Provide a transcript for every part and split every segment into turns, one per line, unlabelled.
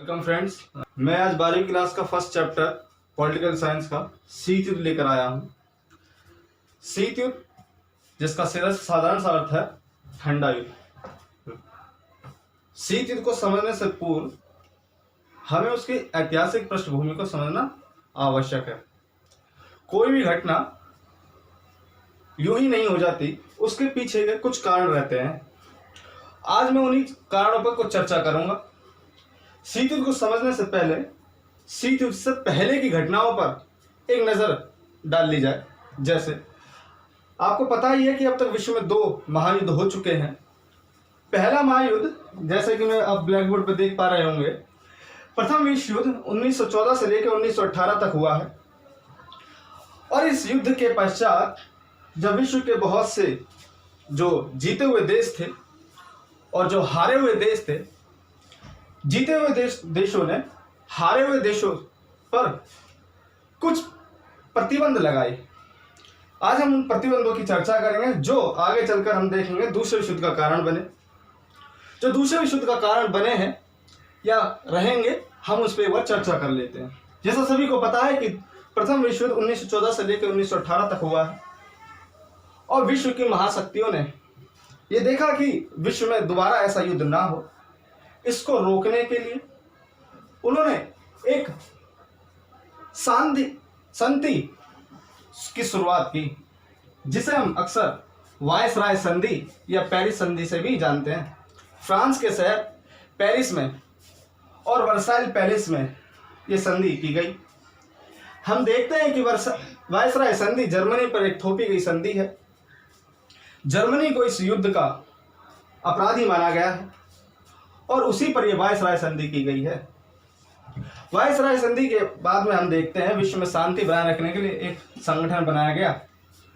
Welcome friends, मैं आज 12वीं क्लास का फर्स्ट चैप्टर पॉलिटिकल साइंस का शीत युद्ध लेकर आया हूँ। शीत युद्ध जिसका सीधा साधारण सा अर्थ है ठंडा युद्ध। शीत युद्ध को समझने से पूर्व हमें उसकी ऐतिहासिक पृष्ठभूमि को समझना आवश्यक है। कोई भी घटना यूं ही नहीं हो जाती, उसके पीछे के कुछ कारण रहते हैं। आज मैं उन्हीं कारणों पर कुछ चर्चा करूंगा। शीत युद्ध को समझने से पहले शीत युद्ध से पहले की घटनाओं पर एक नजर डाल ली जाए। जैसे आपको पता ही है कि अब तक विश्व में 2 महायुद्ध हो चुके हैं। पहला महायुद्ध, जैसे कि मैं अब ब्लैक बोर्ड पर देख पा रहे होंगे, प्रथम विश्व युद्ध 1914 से लेकर 1918 तक हुआ है। और इस युद्ध के पश्चात जब विश्व के बहुत से जो जीते हुए देश थे और जो हारे हुए देश थे, जीते हुए देशों ने हारे हुए देशों पर कुछ प्रतिबंध लगाए। आज हम उन प्रतिबंधों की चर्चा करेंगे जो आगे चलकर हम देखेंगे दूसरे विश्व युद्ध का कारण बने। जो दूसरे विश्व युद्ध का कारण बने हैं या रहेंगे, हम उस पर एक बार चर्चा कर लेते हैं। जैसा सभी को पता है कि प्रथम विश्व युद्ध 1914 से लेकर 1918 तक हुआ है और विश्व की महाशक्तियों ने यह देखा कि विश्व में दोबारा ऐसा युद्ध ना हो। इसको रोकने के लिए उन्होंने एक संधि की शुरुआत की, जिसे हम अक्सर वायसराय संधि या पेरिस संधि से भी जानते हैं। फ्रांस के शहर पेरिस में और वर्साइल पैलेस में यह संधि की गई। हम देखते हैं कि वायसराय संधि जर्मनी पर एक थोपी गई संधि है। जर्मनी को इस युद्ध का अपराधी माना गया है और उसी पर यह वायसराय संधि की गई है। वायसराय संधि के बाद में हम देखते हैं विश्व में शांति बनाए रखने के लिए एक संगठन बनाया गया,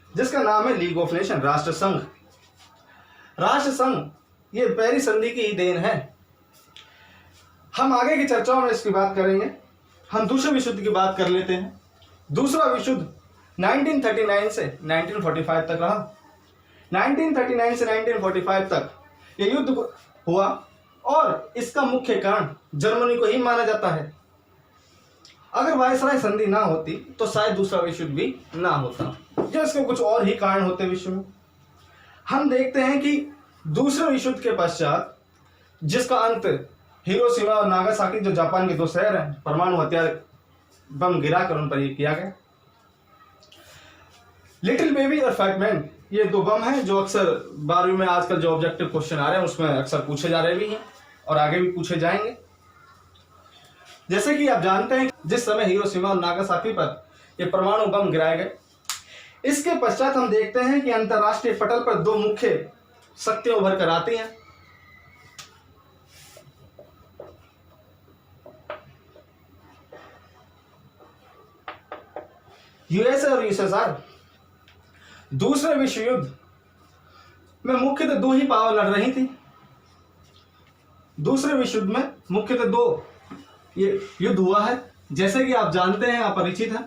जिसका नाम है लीग ऑफ नेशन, राष्ट्र संघ। राष्ट्र संघ ये पेरिस संधि की ही देन है। हम आगे की चर्चाओं में इसकी बात करेंगे। हम दूसरे विश्व युद्ध की बात कर लेते हैं। दूसरा विश्व युद्ध 1939 से 1945 तक रहा। 1939 से 1945 तक यह युद्ध हुआ और इसका मुख्य कारण जर्मनी को ही माना जाता है। अगर वायसराय संधि ना होती तो शायद दूसरा विश्व युद्ध भी ना होता, जो इसके कुछ और ही कारण होते विश्व में। हम देखते हैं कि दूसरे विश्व युद्ध के पश्चात, जिसका अंत हिरोशिमा और नागासाकी, जो जापान के 2 शहर हैं, परमाणु हथियार बम गिराकर उन पर किया गया। लिटिल बेबी और फैट मैन, ये 2 बम हैं जो अक्सर 12वीं में आजकल जो ऑब्जेक्टिव क्वेश्चन आ रहे हैं उसमें अक्सर पूछे जा रहे भी हैं और आगे भी पूछे जाएंगे। जैसे कि आप जानते हैं जिस समय हिरोशिमा और नागासाकी पर ये परमाणु बम गिराए गए, इसके पश्चात हम देखते हैं कि अंतरराष्ट्रीय पटल पर 2 मुख्य शक्तियां उभर कर आती हैं। यूएसए और यूएसएसआर। दूसरे विश्व युद्ध में मुख्यतः 2 ही पावर लड़ रही थी। दूसरे विश्व युद्ध में मुख्यतः 2 ये युद्ध हुआ है। जैसे कि आप जानते हैं, आप परिचित हैं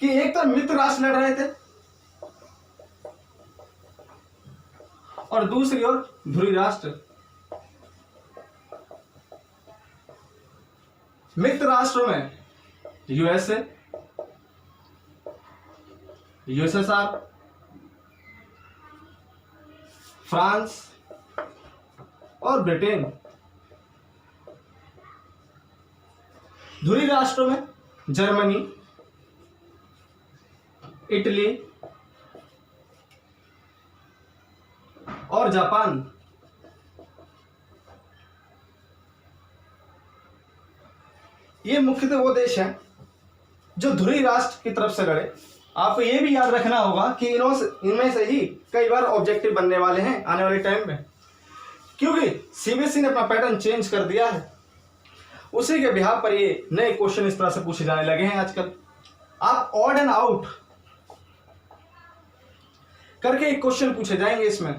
कि एक तरफ मित्र राष्ट्र लड़ रहे थे और दूसरी ओर ध्रुवीय राष्ट्र। मित्र राष्ट्रों में यूएसए, यूएसएसआर, फ्रांस और ब्रिटेन। ध्रुवीय राष्ट्रों में जर्मनी, इटली और जापान। ये मुख्यतः वो देश हैं जो ध्रुवीय राष्ट्र की तरफ से लड़े। आपको ये भी याद रखना होगा कि इनमें से ही कई बार ऑब्जेक्टिव बनने वाले हैं आने वाले टाइम में, क्योंकि सीबीएसई ने अपना पैटर्न चेंज कर दिया है। उसी के बिहार पर ये नए क्वेश्चन इस तरह से पूछे जाने लगे हैं आजकल। आप ऑड एंड आउट करके एक क्वेश्चन पूछे जाएंगे। इसमें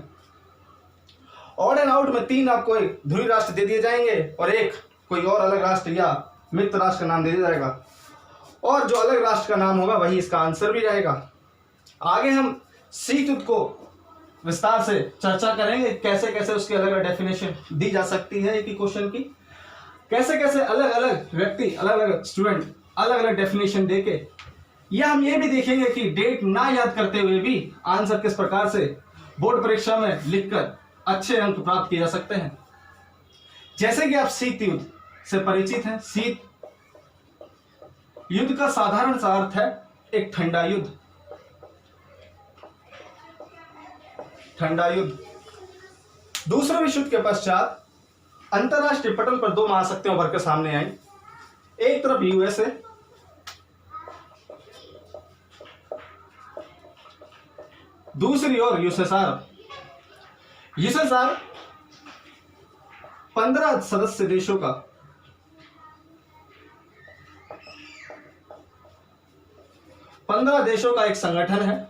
ऑड एंड आउट में 3 आपको एक ध्रुवीय राष्ट्र दे दिए जाएंगे और एक कोई और अलग राष्ट्र या मित्र राष्ट्र का नाम दे दिया जाएगा, और जो अलग राष्ट्र का नाम होगा वही इसका आंसर भी रहेगा। आगे हम शीत युद्ध को विस्तार से चर्चा करेंगे, कैसे कैसे उसकी अलग अलग डेफिनेशन दी जा सकती है एक ही क्वेश्चन की। कैसे कैसे अलग अलग व्यक्ति, अलग अलग स्टूडेंट अलग अलग डेफिनेशन देके, या हम ये भी देखेंगे कि डेट ना याद करते हुए भी आंसर किस प्रकार से बोर्ड परीक्षा में लिखकर अच्छे अंक प्राप्त किए जा सकते हैं। जैसे कि आप शीत युद्ध से परिचित हैं। शीत युद्ध का साधारण सा अर्थ है एक ठंडा युद्ध। ठंडा युद्ध। दूसरे विश्व युद्ध के पश्चात अंतरराष्ट्रीय पटल पर दो महाशक्तियां उभर कर सामने आई। एक तरफ यूएसए, दूसरी ओर यूएसएसआर। यूएसएसआर 15 सदस्य देशों का 15 देशों का एक संगठन है,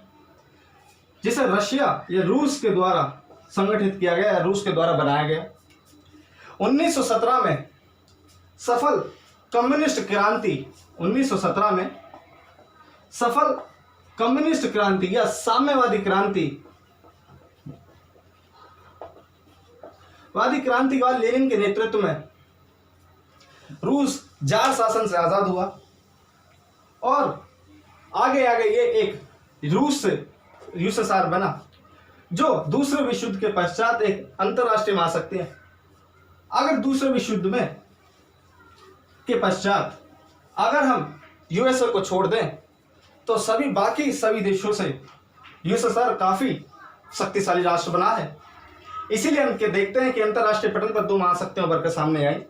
जिसे रशिया या रूस के द्वारा संगठित किया गया, रूस के द्वारा बनाया गया। 1917 में सफल कम्युनिस्ट क्रांति 1917 में सफल कम्युनिस्ट क्रांति या साम्यवादी क्रांतिवाद लेनिन के नेतृत्व में रूस जार शासन से आजाद हुआ और आगे आगे ये एक रूस से यूएसएसआर बना, जो दूसरे विश्व युद्ध के पश्चात एक अंतरराष्ट्रीय महाशक्ति है। अगर दूसरे विश्व युद्ध में के पश्चात अगर हम यूएसए को छोड़ दें तो सभी देशों से यूएसएसआर काफी शक्तिशाली राष्ट्र बना है। इसीलिए हम देखते हैं कि अंतरराष्ट्रीय पटल पर दो महाशक्तियां उभर कर सामने आई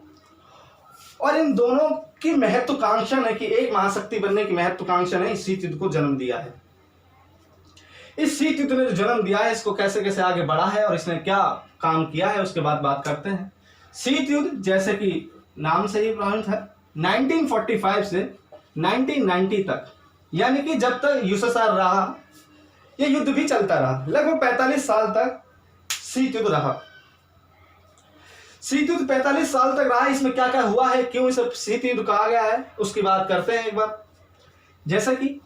और इन दोनों की महत्वाकांक्षा ने कि एक महाशक्ति बनने की महत्वाकांक्षा ने इस शीत युद्ध को जन्म दिया है। इस शीत युद्ध ने जो जन्म दिया है, इसको कैसे कैसे आगे बढ़ा है और इसने क्या काम किया है, उसके बाद बात करते हैं। शीत युद्ध जैसे कि नाम से ही प्रमाणित है, 1945 से 1990 तक, यानी कि जब तक यूएसएसआर रहा ये युद्ध भी चलता रहा। लगभग 45 साल तक शीत युद्ध रहा। शीत युद्ध 45 साल तक रहा। इसमें क्या क्या हुआ है, क्यों इसे शीत युद्ध कहा गया है, उसकी बात करते हैं एक बार। जैसा कि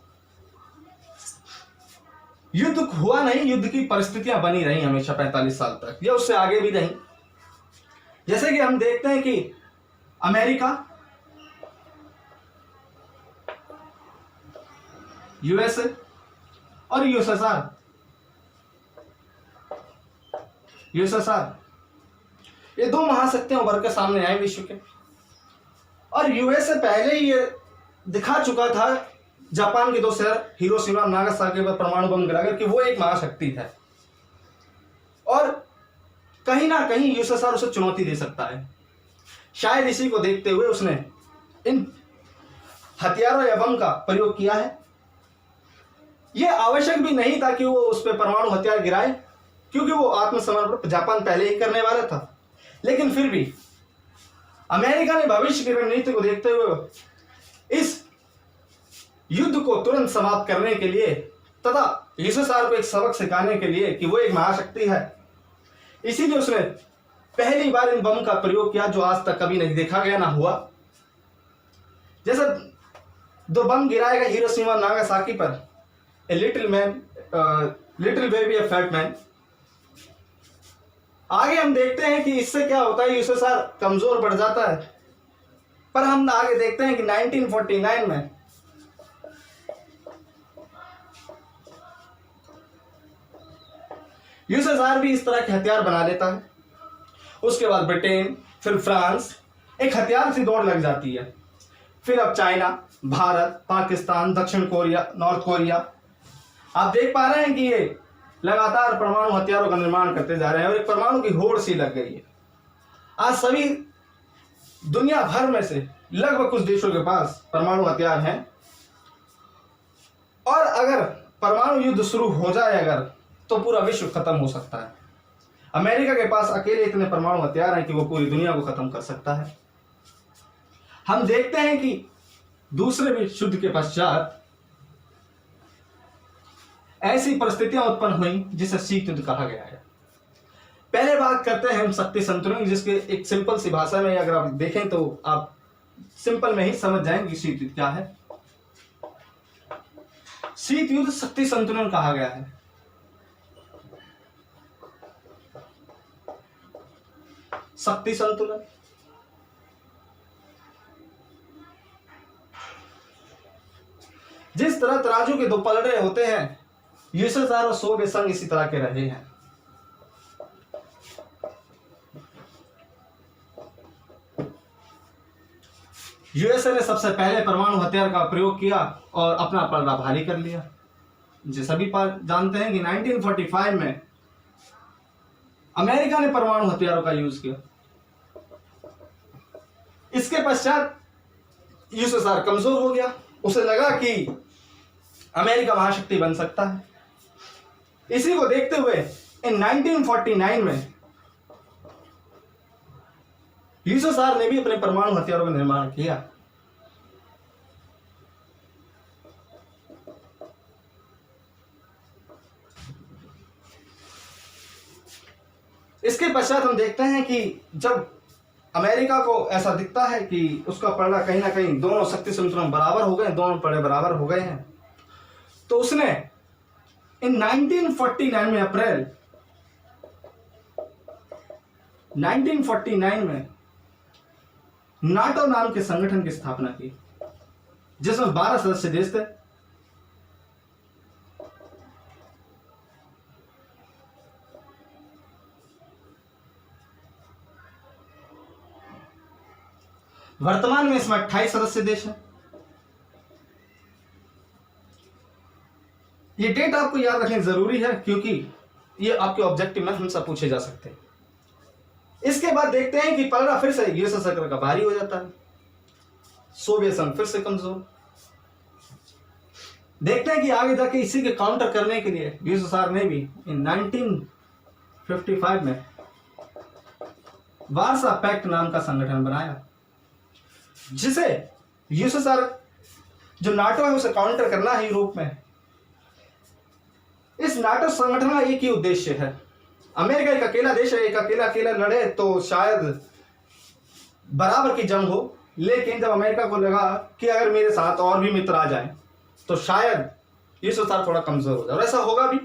युद्ध हुआ नहीं, युद्ध की परिस्थितियां बनी रही हमेशा 45 साल तक, या उससे आगे भी रही। जैसे कि हम देखते हैं कि अमेरिका, यूएसए और यूएसएसआर ये दो महाशक्तियां उभर के सामने आई विश्व के। और यूएसए पहले ही ये दिखा चुका था जापान के दो शहर हिरोशिमा और नागासाकी पर परमाणु बम गिराकर कि वो एक महाशक्ति है और कहीं ना कहीं यूएसएसआर उसे चुनौती दे सकता है। शायद इसी को देखते हुए उसने इन हथियारों या बम का प्रयोग किया है। यह आवश्यक भी नहीं था कि वो उस पर परमाणु हथियार गिराए, क्योंकि वो आत्मसमर्पण जापान पहले ही करने वाला था। लेकिन फिर भी अमेरिका ने भविष्य की रणनीति को देखते हुए इस युद्ध को तुरंत समाप्त करने के लिए तथा यूएसएसआर को एक सबक सिखाने के लिए कि वो एक महाशक्ति है, इसीलिए उसने पहली बार इन बम का प्रयोग किया जो आज तक कभी नहीं देखा गया ना हुआ। जैसे दो बम गिराएगा हिरोशिमा नागासाकी पर, a little baby A fat man. आगे हम देखते हैं कि इससे क्या होता है, यूएसएसआर कमजोर पड़ जाता है। पर हम आगे देखते हैं कि 1949 में यूएसएसआर भी इस तरह के हथियार बना लेता है। उसके बाद ब्रिटेन, फिर फ्रांस, एक हथियार से दौड़ लग जाती है। फिर अब चाइना, भारत, पाकिस्तान, दक्षिण कोरिया, नॉर्थ कोरिया, आप देख पा रहे हैं कि ये लगातार परमाणु हथियारों का निर्माण करते जा रहे हैं और एक परमाणु की होड़ सी लग गई है। आज सभी दुनिया भर में से लगभग कुछ देशों के पास परमाणु हथियार हैं और अगर परमाणु युद्ध शुरू हो जाए तो पूरा विश्व खत्म हो सकता है। अमेरिका के पास अकेले इतने परमाणु हथियार हैं कि वो पूरी दुनिया को खत्म कर सकता है। हम देखते हैं कि दूसरे विश्व युद्ध के पश्चात ऐसी परिस्थितियां उत्पन्न हुई जिसे शीत युद्ध कहा गया है। पहले बात करते हैं हम शक्ति संतुलन, जिसके एक सिंपल सी भाषा में अगर आप देखें तो आप सिंपल में ही समझ जाएंगे कि शीत युद्ध क्या है। शीत युद्ध शक्ति संतुलन कहा गया है। शक्ति संतुलन जिस तरह तराजू के दो पलड़े होते हैं, यूएसएसआर और सोवियत संघ इसी तरह के रहे हैं। यूएसए ने सबसे पहले परमाणु हथियार का प्रयोग किया और अपना पलड़ा भारी कर लिया। जो सभी जानते हैं कि 1945 में अमेरिका ने परमाणु हथियारों का यूज किया। इसके पश्चात यूएसएसआर कमजोर हो गया। उसे लगा कि अमेरिका महाशक्ति बन सकता है। इसी को देखते हुए इन 1949 में यूएसएसआर ने भी अपने परमाणु हथियारों का निर्माण किया। इसके पश्चात हम देखते हैं कि जब अमेरिका को ऐसा दिखता है कि उसका पलड़ा कहीं ना कहीं दोनों शक्ति संतुलन बराबर हो गए, दोनों पलड़े बराबर हो गए हैं, तो उसने इन 1949 में अप्रैल 1949 में नाटो नाम के संगठन की स्थापना की, जिसमें 12 सदस्य देश थे। वर्तमान में इसमें 28 सदस्य देश हैं। ये डेट आपको याद रखनी जरूरी है क्योंकि ये आपके ऑब्जेक्टिव में हमसे पूछे जा सकते हैं। इसके बाद देखते हैं कि पलड़ा फिर से यूएसएसआर का भारी हो जाता है, सोवियत संघ फिर से कमजोर। देखते हैं कि आगे जाके इसी के काउंटर करने के लिए यूएसएसआर ने भी इन 1955 में वार्सा पैक्ट नाम का संगठन बनाया, जिसे यूएसएसआर जो नाटो है उसे काउंटर करना है यूरोप में। इस नाटो संगठन का एक ही उद्देश्य है। अमेरिका एक अकेला देश है, एक अकेला लड़े तो शायद बराबर की जंग हो, लेकिन जब अमेरिका को लगा कि अगर मेरे साथ और भी मित्र आ जाएं तो शायद यूएसएसआर थोड़ा कमजोर हो जाए, और ऐसा होगा भी।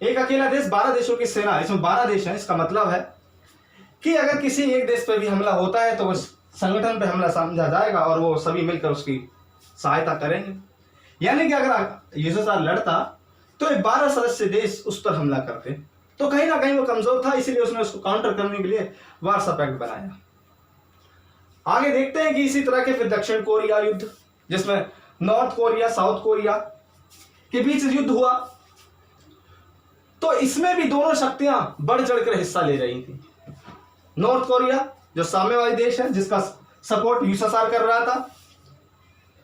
एक अकेला देश 12 देशों की सेना, इसमें 12 देश हैं। इसका मतलब है कि अगर किसी एक देश पर भी हमला होता है तो उस संगठन पे हमला समझा जाएगा और वो सभी मिलकर उसकी सहायता करेंगे। यानी कि अगर यूएसएसआर लड़ता तो ये 12 सदस्य देश उस पर हमला करते, तो कहीं ना कहीं वो कमजोर था, इसीलिए उसने उसको काउंटर करने के लिए वार्सा पैक्ट बनाया। आगे देखते हैं कि इसी तरह के फिर दक्षिण कोरिया युद्ध, जिसमें नॉर्थ कोरिया साउथ कोरिया के बीच युद्ध हुआ, तो इसमें भी दोनों शक्तियां बढ़ चढ़कर हिस्सा ले रही थी। नॉर्थ कोरिया जो साम्यवादी देश है, जिसका सपोर्ट यूएसएसआर कर रहा था,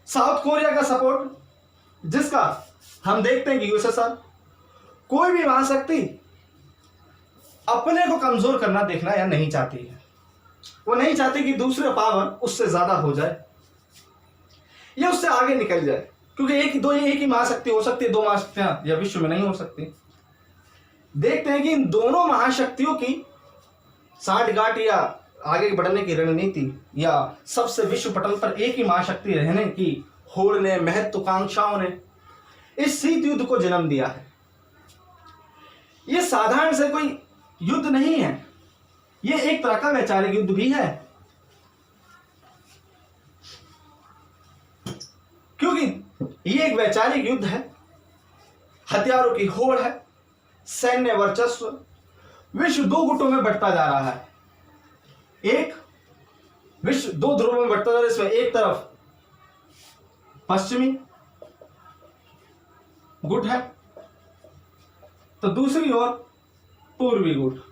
साउथ कोरिया का सपोर्ट जिसका हम देखते हैं कि यूएसएसआर कोई भी महाशक्ति अपने को कमजोर करना देखना या नहीं चाहती है। वो नहीं चाहती कि दूसरे पावर उससे ज्यादा हो जाए या उससे आगे निकल जाए, क्योंकि एक ही महाशक्ति हो सकती है, दो महाशक्तियां या विश्व में नहीं हो सकती। देखते हैं कि इन दोनों महाशक्तियों की साठगांठ या आगे बढ़ने की रणनीति या सबसे विश्व पटल पर एक ही महाशक्ति रहने की होड़ ने, महत्वाकांक्षाओं ने इस शीत युद्ध को जन्म दिया है। यह साधारण से कोई युद्ध नहीं है, यह एक तरह का वैचारिक युद्ध भी है, क्योंकि यह एक वैचारिक युद्ध है। हथियारों की होड़ है, सैन्य वर्चस्व, विश्व दो गुटों में बढ़ता जा रहा है। एक विश्व दो ध्रुवों में बढ़ता जा रहा है, इसमें एक तरफ पश्चिमी गुट है तो दूसरी ओर पूर्वी गुट।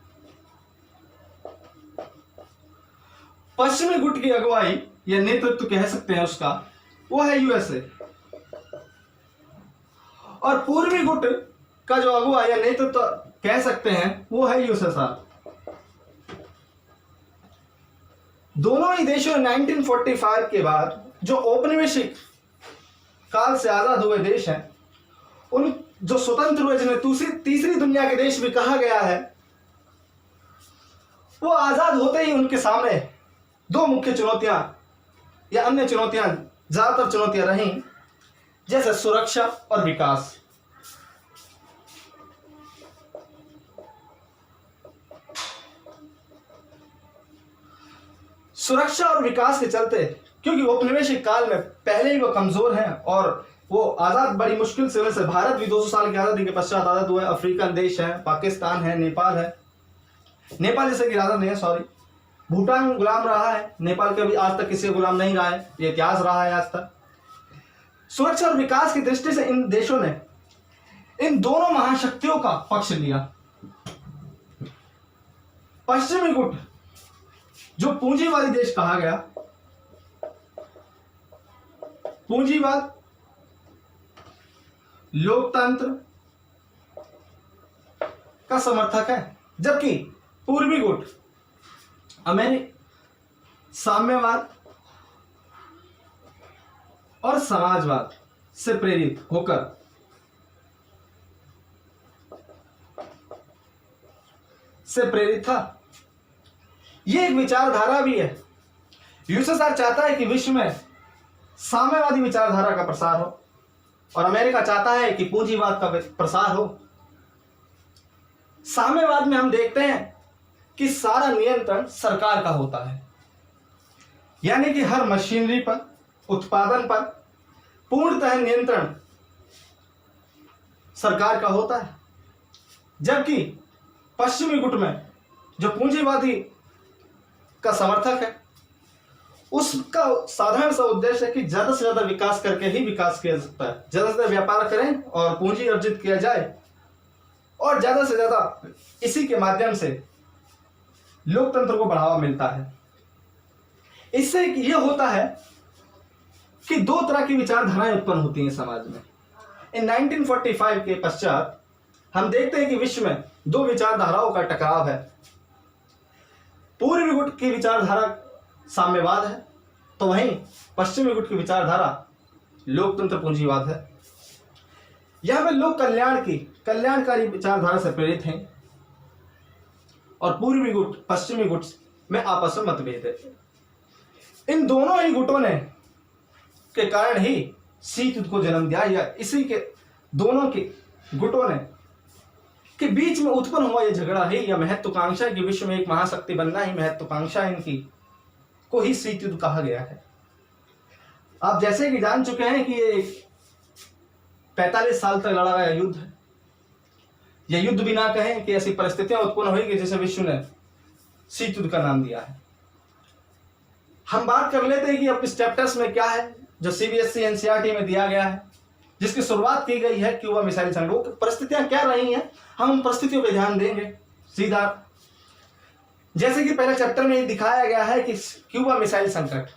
पश्चिमी गुट की अगुवाई या नेतृत्व कह सकते हैं उसका, वो है यूएसए, और पूर्वी गुट का जो अगुवाई या नेतृत्व कह सकते हैं वो है यूएसएसआर। दोनों ही देशों ने 1945 के बाद जो औपनिवेशिक काल से आजाद हुए देश हैं, उन जो स्वतंत्र हुए, जिन्हें तीसरी दुनिया के देश भी कहा गया है, वो आजाद होते ही उनके सामने दो मुख्य चुनौतियां या अन्य चुनौतियां, ज्यादातर चुनौतियां रहीं, जैसे सुरक्षा और विकास। सुरक्षा और विकास के चलते, क्योंकि औपनिवेशिक काल में पहले ही वो कमजोर हैं और वो आज़ाद बड़ी मुश्किल से हुए। भारत भी 200 साल की आज़ादी के पश्चात आज़ाद हुआ है। अफ्रीकन देश है, पाकिस्तान है, नेपाल है। नेपाल जैसे कि आज़ाद नहीं है, सॉरी, भूटान गुलाम रहा है। नेपाल के भी आज तक किसी गुलाम नहीं रहा है, ये इतिहास रहा है आज तक। सुरक्षा और विकास की दृष्टि से इन देशों ने इन दोनों महाशक्तियों का पक्ष लिया। पश्चिमी गुट जो पूंजीवादी देश कहा गया, पूंजीवाद, लोकतंत्र का समर्थक है, जबकि पूर्वी गुट साम्यवाद और समाजवाद से प्रेरित होकर था। यह एक विचारधारा भी है। यूएसएसआर चाहता है कि विश्व में साम्यवादी विचारधारा का प्रसार हो और अमेरिका चाहता है कि पूंजीवाद का प्रसार हो। साम्यवाद में हम देखते हैं कि सारा नियंत्रण सरकार का होता है, यानी कि हर मशीनरी पर, उत्पादन पर पूर्णतः नियंत्रण सरकार का होता है। जबकि पश्चिमी गुट में जो पूंजीवादी का समर्थक है, उसका साधारण सा उद्देश्य है कि ज्यादा से ज्यादा विकास करके ही विकास किया जा सकता है। ज्यादा से ज्यादा व्यापार करें और पूंजी अर्जित किया जाए और ज्यादा से ज्यादा इसी के माध्यम से लोकतंत्र को बढ़ावा मिलता है। इससे यह होता है कि दो तरह की विचारधाराएं उत्पन्न होती हैं समाज में। इन 1945 के पश्चात हम देखते हैं कि विश्व में दो विचारधाराओं का टकराव है। पूर्वी गुट की विचारधारा साम्यवाद है, तो वहीं पश्चिमी गुट की विचारधारा लोकतंत्र पूंजीवाद है। यहां पर लोग कल्याणकारी विचारधारा से प्रेरित हैं और पूर्वी गुट पश्चिमी गुट में आपस में मतभेद है। इन दोनों ही गुटों ने के कारण ही शीत युद्ध को जन्म दिया, या इसी के दोनों के गुटों ने के बीच में उत्पन्न हुआ यह झगड़ा है या महत्वाकांक्षा की विश्व में एक महाशक्ति बनना ही महत्वाकांक्षा इनकी को ही शीत युद्ध कहा गया है। आप जैसे कि जान चुके हैं कि ये 45 साल तक लड़ा गया युद्ध है। यह युद्ध भी ना कहें कि ऐसी परिस्थितियां उत्पन्न हुई कि जिसे विश्व ने शीत युद्ध का नाम दिया है। हम बात कर लेते हैं कि अब इस चैप्टर्स में क्या है जो सीबीएसई एनसीईआरटी में दिया गया है, जिसकी शुरुआत की गई है क्यूबा मिसाइल संकट। परिस्थितियां क्या रही हैं, हम उन परिस्थितियों पर ध्यान देंगे सीधा। जैसे कि पहले चैप्टर में दिखाया गया है कि क्यूबा मिसाइल संकट,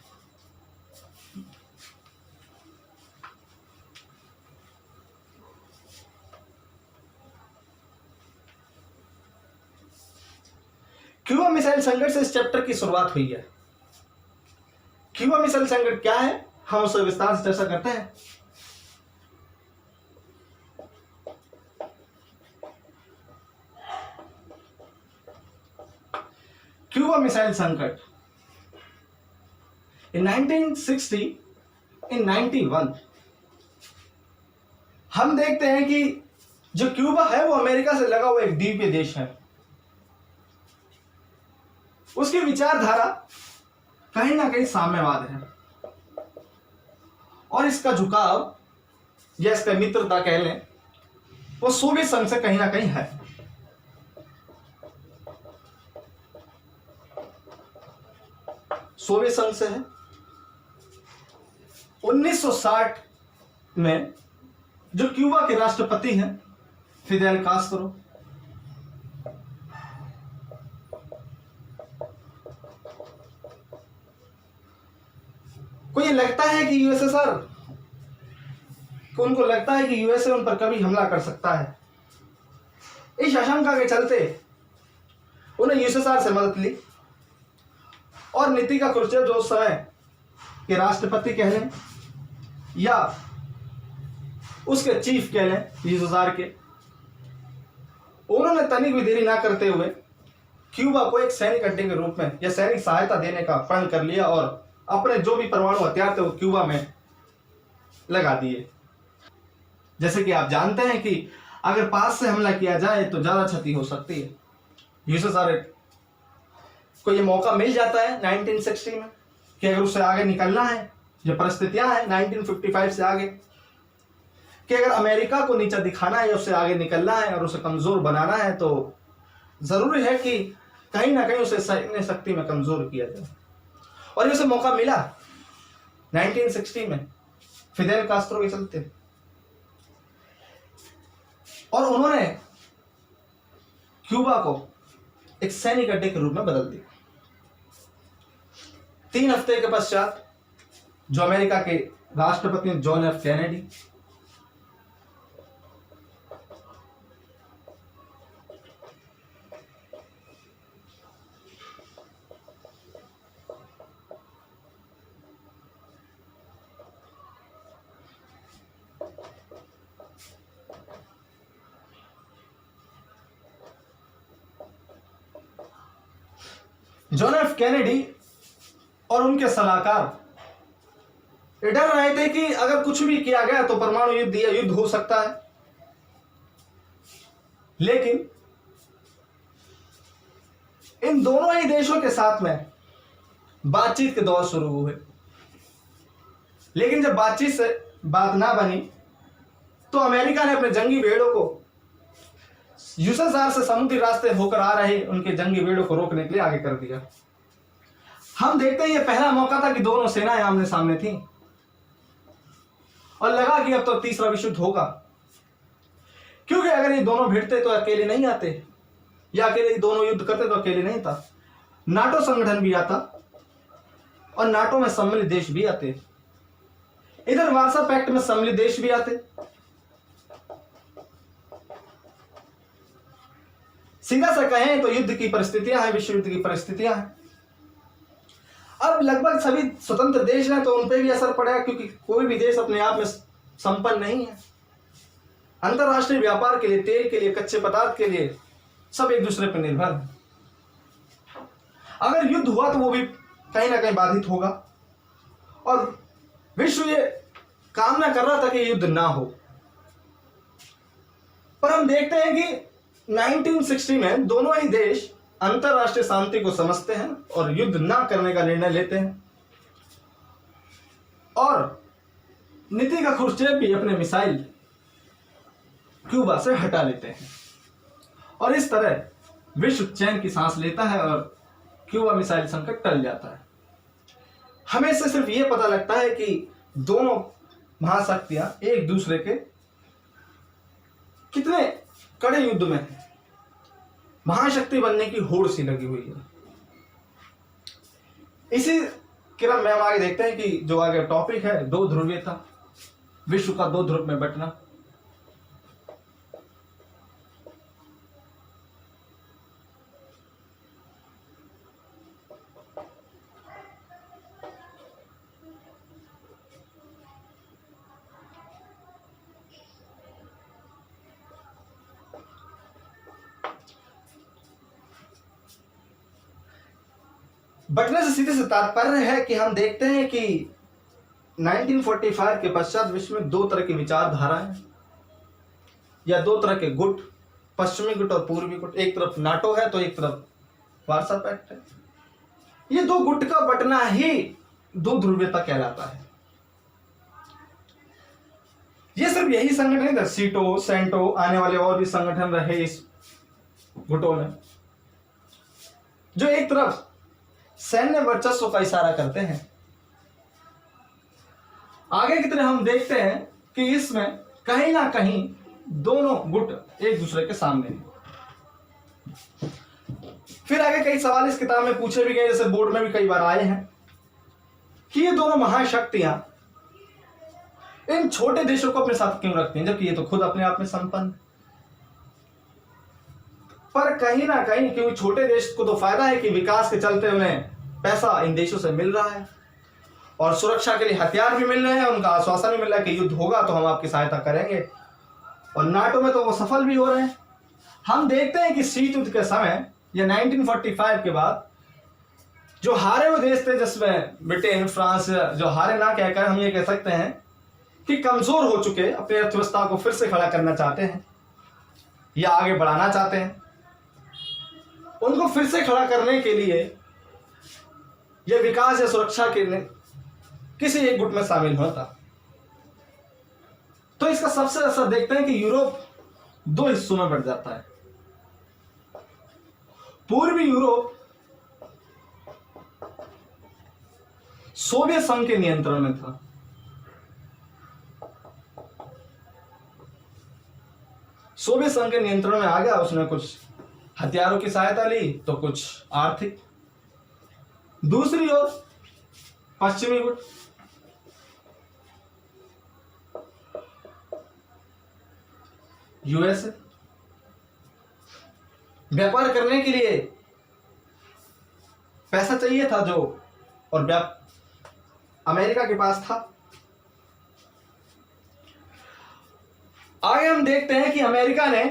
क्यूबा मिसाइल संकट से इस चैप्टर की शुरुआत हुई है। क्यूबा मिसाइल संकट क्या है, हम उससे विस्तार से चर्चा करते हैं। क्यूबा मिसाइल संकट इन 1960 इन 91 हम देखते हैं कि जो क्यूबा है वो अमेरिका से लगा हुआ एक द्वीपीय देश है। उसकी विचारधारा कहीं ना कहीं साम्यवाद है और इसका झुकाव या इसका मित्रता कह लें वो सोवियत संघ से कहीं ना कहीं है। सोवियत संघ से है। 1960 में जो क्यूबा के राष्ट्रपति हैं फिदेल कास्त्रो, को ये लगता है कि यूएसएसआर को उनको लगता है कि यूएसए उन पर कभी हमला कर सकता है। इस आशंका के चलते उन्हें यूएसएसआर से मदद ली और नितिका क्रुश्चेव जो उस समय के राष्ट्रपति कह लें या उसके चीफ कह लें यूएसएसआर के, उन्होंने तनिक भी देरी ना करते हुए क्यूबा को एक सैनिक अड्डे के रूप में या सैनिक सहायता देने का प्रण कर लिया और अपने जो भी परमाणु हथियार थे वो क्यूबा में लगा दिए। जैसे कि आप जानते हैं कि अगर पास से हमला किया जाए तो ज्यादा क्षति हो सकती है। यूएसएसआर को ये मौका मिल जाता है 1960 में कि अगर उससे आगे निकलना है, जो परिस्थितियां हैं 1955 से आगे, कि अगर अमेरिका को नीचा दिखाना है, उससे आगे निकलना है और उसे कमजोर बनाना है, तो जरूरी है कि कहीं ना कहीं उसे सैन्य शक्ति में कमजोर किया जाए। और उसे मौका मिला 1960 में फिदेल कास्ट्रो के चलते, और उन्होंने क्यूबा को एक सैनिक अड्डे के रूप में बदल दिया। 3 हफ्ते के पश्चात जो अमेरिका के राष्ट्रपति John F Kennedy John F Kennedy और उनके सलाहकार डर रहे थे कि अगर कुछ भी किया गया तो परमाणु युद्ध या युद्ध हो सकता है। लेकिन इन दोनों ही देशों के साथ में बातचीत के दौर शुरू हुए, लेकिन जब बातचीत से बात ना बनी तो अमेरिका ने अपने जंगी बेड़ों को यूएसएसआर से समुद्री रास्ते होकर आ रहे उनके जंगी बेड़ों को रोकने के लिए आगे कर दिया। हम देखते हैं ये पहला मौका था कि दोनों सेनाएं आमने सामने थीं और लगा कि अब तो तीसरा विश्व युद्ध होगा, क्योंकि अगर ये दोनों भिड़ते तो अकेले नहीं आते, या अकेले दोनों युद्ध करते तो अकेले नहीं था, नाटो संगठन भी आता और नाटो में सम्मिलित देश भी आते, इधर वार्सा पैक्ट में सम्मिलित देश भी आते। सीधा से कहें तो युद्ध की परिस्थितियां हैं, विश्व युद्ध की परिस्थितियां हैं। अब लगभग सभी स्वतंत्र देश हैं तो उन पर भी असर पड़ेगा, क्योंकि कोई भी देश अपने आप में संपन्न नहीं है। अंतरराष्ट्रीय व्यापार के लिए, तेल के लिए, कच्चे पदार्थ के लिए सब एक दूसरे पर निर्भर है। अगर युद्ध हुआ तो वो भी कहीं ना कहीं बाधित होगा, और विश्व ये कामना कर रहा था कि युद्ध ना हो। पर हम देखते हैं कि 1960 में दोनों ही देश अंतरराष्ट्रीय शांति को समझते हैं और युद्ध ना करने का निर्णय लेते हैं, और नीतिका क्रुश्चेव भी अपने मिसाइल क्यूबा से हटा लेते हैं, और इस तरह विश्व चैन की सांस लेता है और क्यूबा मिसाइल संकट टल जाता है। हमें इससे सिर्फ यह पता लगता है कि दोनों महाशक्तियां एक दूसरे के कितने कड़े युद्ध में है, महाशक्ति बनने की होड़ सी लगी हुई है। इसी क्रम में हम आगे देखते हैं कि जो आगे टॉपिक है, 2 ध्रुवीयता, विश्व का 2 ध्रुव में बंटना। बटने से सीधे से तात्पर्य है कि हम देखते हैं कि 1945 के पश्चात विश्व में 2 तरह की विचारधाराएं या 2 तरह के गुट, पश्चिमी गुट और पूर्वी गुट। एक तरफ नाटो है तो एक तरफ वार्सा पैक्ट है। ये 2 गुट का बटना ही 2 ध्रुवीयता कहलाता है। ये सिर्फ यही संगठन नहीं था, सीटो, सेंटो, आने वाले और भी संगठन रहे इस गुटों में, जो एक तरफ सैन्य वर्चस्व का इशारा करते हैं। आगे की तरह हम देखते हैं कि इसमें कहीं ना कहीं दोनों गुट एक दूसरे के सामने हैं। फिर आगे कई सवाल इस किताब में पूछे भी गए, जैसे बोर्ड में भी कई बार आए हैं, कि ये दोनों महाशक्तियां इन छोटे देशों को अपने साथ क्यों रखती हैं, जबकि ये तो खुद अपने आप में संपन्न। पर कहीं ना कहीं क्योंकि छोटे देश को तो फायदा है कि विकास के चलते उन्हें पैसा इन देशों से मिल रहा है और सुरक्षा के लिए हथियार भी मिल रहे हैं, उनका आश्वासन भी मिल रहा है कि युद्ध होगा तो हम आपकी सहायता करेंगे, और नाटो में तो वो सफल भी हो रहे हैं। हम देखते हैं कि शीत युद्ध के समय या 1945 के बाद जो हारे हुए देश थे, जिसमें ब्रिटेन, फ्रांस, जो हारे ना कहकर हम ये कह सकते हैं कि कमजोर हो चुके, अपनी अर्थव्यवस्था को फिर से खड़ा करना चाहते हैं या आगे बढ़ाना चाहते हैं, उनको फिर से खड़ा करने के लिए यह विकास या सुरक्षा के किसी एक गुट में शामिल होता। तो इसका सबसे असर देखते हैं कि यूरोप दो हिस्सों में बढ़ जाता है। पूर्वी यूरोप सोवियत संघ के नियंत्रण में था। सोवियत संघ के नियंत्रण में आ गया, उसने कुछ हथियारों की सहायता ली तो कुछ आर्थिक। दूसरी ओर पश्चिमी गुट, यूएसए, व्यापार करने के लिए पैसा चाहिए था जो, और अमेरिका के पास था। आगे हम देखते हैं कि अमेरिका ने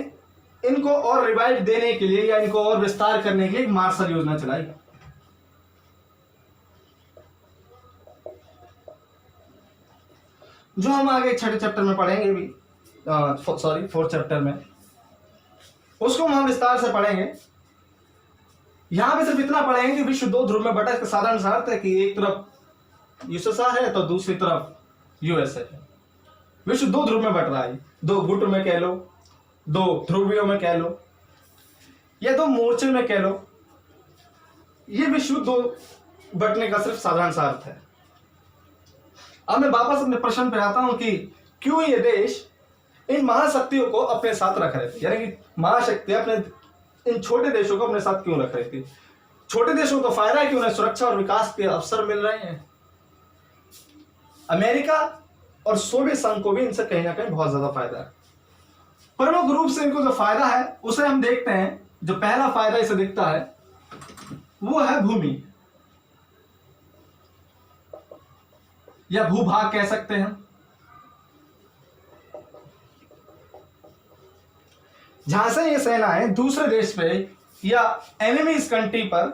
इनको और रिवाइव देने के लिए या इनको और विस्तार करने के लिए मार्शल योजना चलाई। जो हम आगे छठे चैप्टर में पढ़ेंगे भी, फोर्थ चैप्टर में, उसको हम विस्तार से पढ़ेंगे। यहां पे सिर्फ इतना पढ़ेंगे कि विश्व दो ध्रुव में बटा। इसका साधारण सा अर्थ है कि एक तरफ यूएसएसआर है तो दूसरी तरफ यूएसए है। विश्व दो ध्रुव में बट रहा है, दो गुट में कह लो, दो ध्रुवियों में कह लो, या दो मोर्चे में कह लो। ये विश्व दो बटने का सिर्फ साधारण सा अर्थ है। अब मैं वापस अपने प्रश्न पे आता हूं कि क्यों ये देश इन महाशक्तियों को अपने साथ रख रहे थे, यानी कि महाशक्तियां अपने इन छोटे देशों को अपने साथ क्यों रख रही थी। छोटे देशों को तो फायदा है कि उन्हें सुरक्षा और विकास के अवसर मिल रहे हैं। अमेरिका और सोवियत संघ को भी इनसे कहीं ना कहीं बहुत ज्यादा फायदा है। प्रमुख रूप से इनको जो फायदा है उसे हम देखते हैं। जो पहला फायदा इसे दिखता है वो है भूमि या भूभाग कह सकते हैं। जहां से ये सेनाएं दूसरे देश पे या एनिमीज कंट्री पर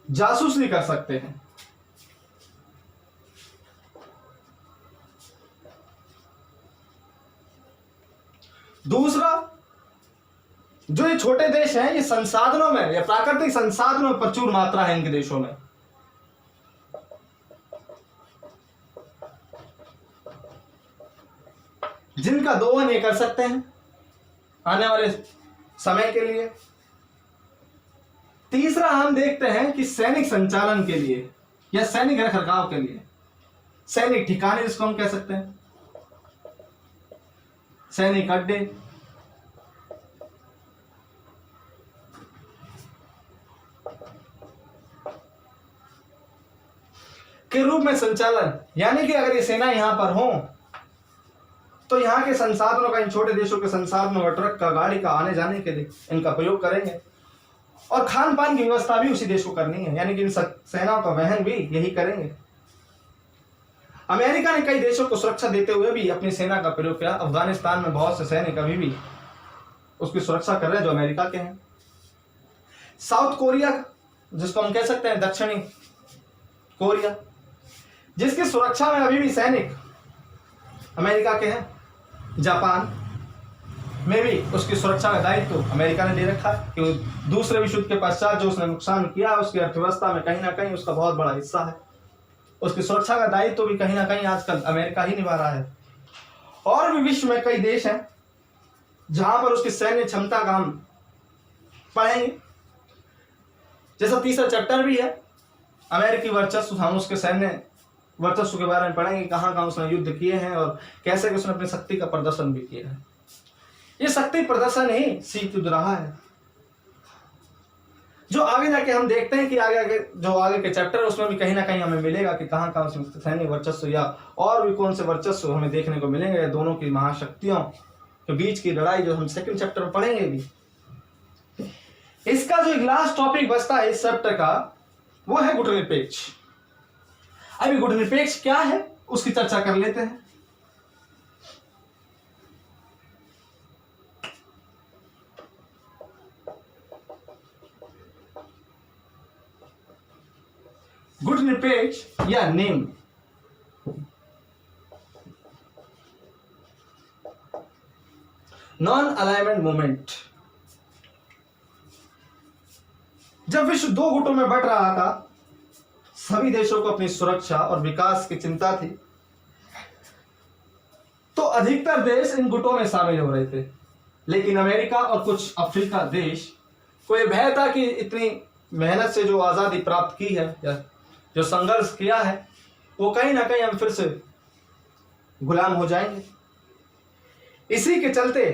जासूसी कर सकते हैं। दूसरा, जो ये छोटे देश हैं, ये संसाधनों में या प्राकृतिक संसाधनों में प्रचुर मात्रा है इनके देशों में। जिनका दोहन ये कर सकते हैं आने वाले समय के लिए। तीसरा, हम देखते हैं कि सैनिक संचालन के लिए या सैनिक रखरखाव के लिए, सैनिक ठिकाने जिसको हम कह सकते हैं, सैनिक अड्डे, के रूप में संचालन। यानी कि अगर ये सेना यहां पर हो तो यहाँ के संसाधनों का, इन छोटे देशों के संसाधनों का, ट्रक का, गाड़ी का आने जाने के लिए इनका प्रयोग करेंगे। और खान पान की व्यवस्था भी उसी देश को करनी है, यानी कि इन सेनाओं का वहन भी यही करेंगे। अमेरिका ने कई देशों को सुरक्षा देते हुए भी अपनी सेना का प्रयोग किया। अफगानिस्तान में बहुत से सैनिक अभी भी उसकी सुरक्षा कर रहे हैं जो अमेरिका के हैं। साउथ कोरिया, जिसको हम कह सकते हैं दक्षिणी कोरिया, जिसकी सुरक्षा में अभी भी सैनिक अमेरिका के हैं। जापान में भी उसकी सुरक्षा का दायित्व तो अमेरिका ने दे रखा है, कि दूसरे विश्व युद्ध के पश्चात जो उसने नुकसान किया उसकी अर्थव्यवस्था में कहीं ना कहीं उसका बहुत बड़ा हिस्सा है। उसकी सुरक्षा का दायित्व तो भी कहीं ना कहीं आजकल अमेरिका ही निभा रहा है। और भी विश्व में कई देश हैं जहां पर उसकी सैन्य क्षमता का हम पढ़ेंगे। जैसा तीसरा चैप्टर भी है अमेरिकी वर्चस्व, हम उसके सैन्य वर्चस्व के बारे में पढ़ेंगे, कहां कहां उसने युद्ध किए हैं और कैसे उसने अपनी शक्ति का प्रदर्शन भी किया है। ये शक्ति प्रदर्शन ही शीत युद्ध रहा है, जो आगे जाके हम देखते हैं कि आगे के चैप्टर उसमें भी कहीं ना कहीं हमें मिलेगा कि कहां कहां उसमें सैन्य वर्चस्व या और भी कौन से वर्चस्व हमें देखने को मिलेंगे। दोनों की महाशक्तियों के बीच की लड़ाई जो हम सेकंड चैप्टर में पढ़ेंगे भी। इसका जो एक लास्ट टॉपिक बचता है इस चैप्टर का वो है गुटनिरपेक्ष। अभी गुटनिरपेक्ष क्या है उसकी चर्चा कर लेते हैं। गुटनिरपेक्ष या नेम नॉन अलाइनमेंट मूवमेंट। जब विश्व दो गुटों में बंट रहा था, सभी देशों को अपनी सुरक्षा और विकास की चिंता थी। तो अधिकतर देश इन गुटों में शामिल हो रहे थे, लेकिन अमेरिका और कुछ अफ्रीका देश को यह भय था कि इतनी मेहनत से जो आज़ादी प्राप्त की है या जो संघर्ष किया है वो कहीं ना कहीं हम फिर से गुलाम हो जाएंगे। इसी के चलते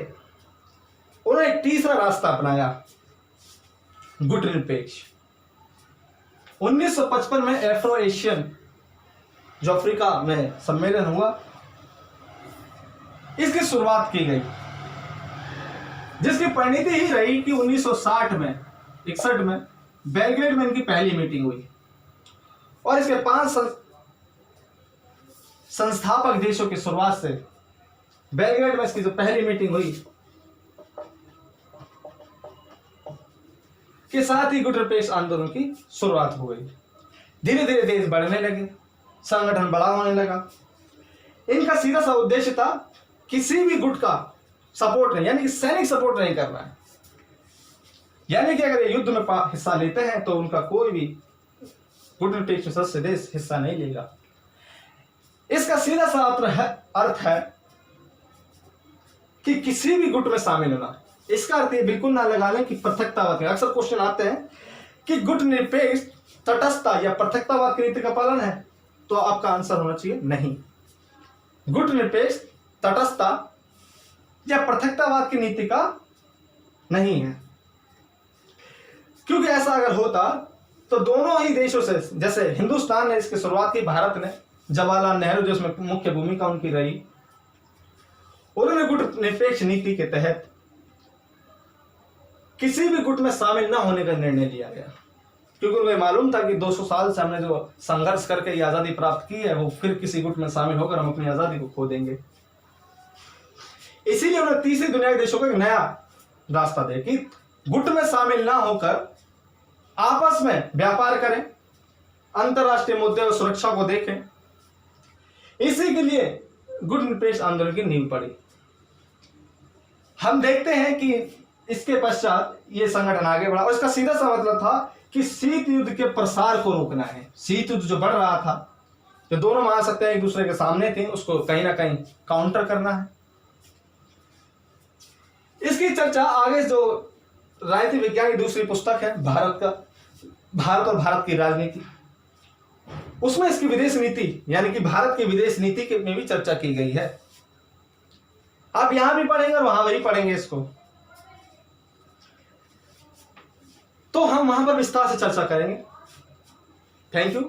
उन्होंने एक तीसरा रास्ता अपनाया, गुट निरपेक्ष। 1955 में एफ्रो एशियन जो अफ्रीका में सम्मेलन हुआ, इसकी शुरुआत की गई, जिसकी परिणति ही रही कि 1960 में 61 में बेलग्रेड में इनकी पहली मीटिंग हुई और इसके 5 संस्थापक देशों की शुरुआत से बेलग्रेड में इसकी जो पहली मीटिंग हुई के साथ ही गुट निरपेक्ष आंदोलन की शुरुआत हो गई। धीरे धीरे देश बढ़ने लगे, संगठन बड़ा होने लगा। इनका सीधा सा उद्देश्य था किसी भी गुट का सपोर्ट नहीं, यानी कि सैनिक सपोर्ट नहीं करना है, यानी कि अगर ये युद्ध में हिस्सा लेते हैं तो उनका कोई भी गुट निरपेक्ष सदस्य देश हिस्सा नहीं लेगा। इसका सीधा सा अर्थ है कि किसी भी गुट में शामिल होना। इसका अर्थ ये बिल्कुल ना लगा लें कि पृथकतावाद। अक्सर क्वेश्चन आते हैं कि गुट निरपेक्ष तटस्थता या पृथकतावाद की नीति का पालन है, तो आपका आंसर होना चाहिए नहीं। गुट निरपेक्ष तटस्थता या पृथकतावाद की नीति का नहीं है, क्योंकि ऐसा अगर होता तो दोनों ही देशों से, जैसे हिंदुस्तान ने इसकी शुरुआत की, भारत ने, जवाहरलाल नेहरू जो इसमें मुख्य भूमिका उनकी रही, उन्होंने गुट निरपेक्ष नीति के तहत किसी भी गुट में शामिल ना होने का निर्णय लिया गया, क्योंकि उन्हें मालूम था कि 200 साल से हमने जो संघर्ष करके ये आजादी प्राप्त की है वो फिर किसी गुट में शामिल होकर हम अपनी आजादी को खो देंगे। इसीलिए उन्होंने तीसरी दुनिया के देशों को एक नया रास्ता दिया कि गुट में शामिल ना होकर आपस में व्यापार करें, अंतरराष्ट्रीय मुद्दे और सुरक्षा को देखें। इसी के लिए गुट निरपेक्ष आंदोलन की नींव पड़ी। हम देखते हैं कि इसके पश्चात ये संगठन आगे बढ़ा और इसका सीधा सा मतलब था कि शीत युद्ध के प्रसार को रोकना है। शीत युद्ध जो बढ़ रहा था, जो दोनों महासत्ताएं एक दूसरे के सामने थी, उसको कहीं ना कहीं काउंटर करना है। इसकी चर्चा आगे जो राजनीति विज्ञान की दूसरी पुस्तक है भारत और भारत की राजनीति, उसमें इसकी विदेश नीति यानी कि भारत की विदेश नीति में भी चर्चा की गई है। आप यहां भी पढ़ेंगे और वहां भी पढ़ेंगे इसको, तो हम वहां पर विस्तार से चर्चा करेंगे। Thank you.